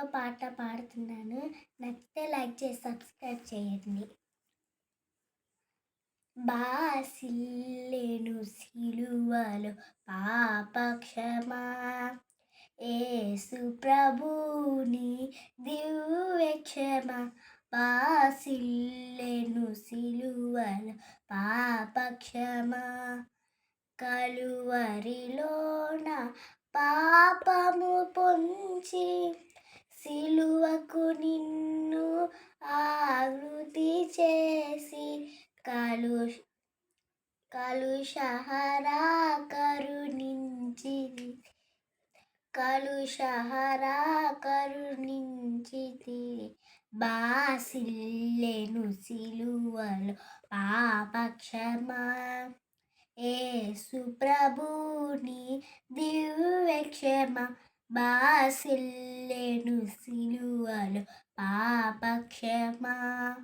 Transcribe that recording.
పాట పాడుతున్నాను. నచ్చితే లైక్ చేసి సబ్స్క్రైబ్ చేయండి. బాసిల్లెను సిలువలో పాపక్షమా, యేసు ప్రభుని దివ్యక్షమా. బాసిల్లెను సిలువలో పాపక్షమా, కలువరిలోన పాపము పొంచి సిలువకు నిన్ను ఆవృతి చేసి కలుషహరా కరుణించితి. బాసిల్లెను సిలువలో పాపక్షమా, యేసు ప్రభుని దివ్యక్షమా. బాసిల్లెను సిలువలో పాపక్షమా.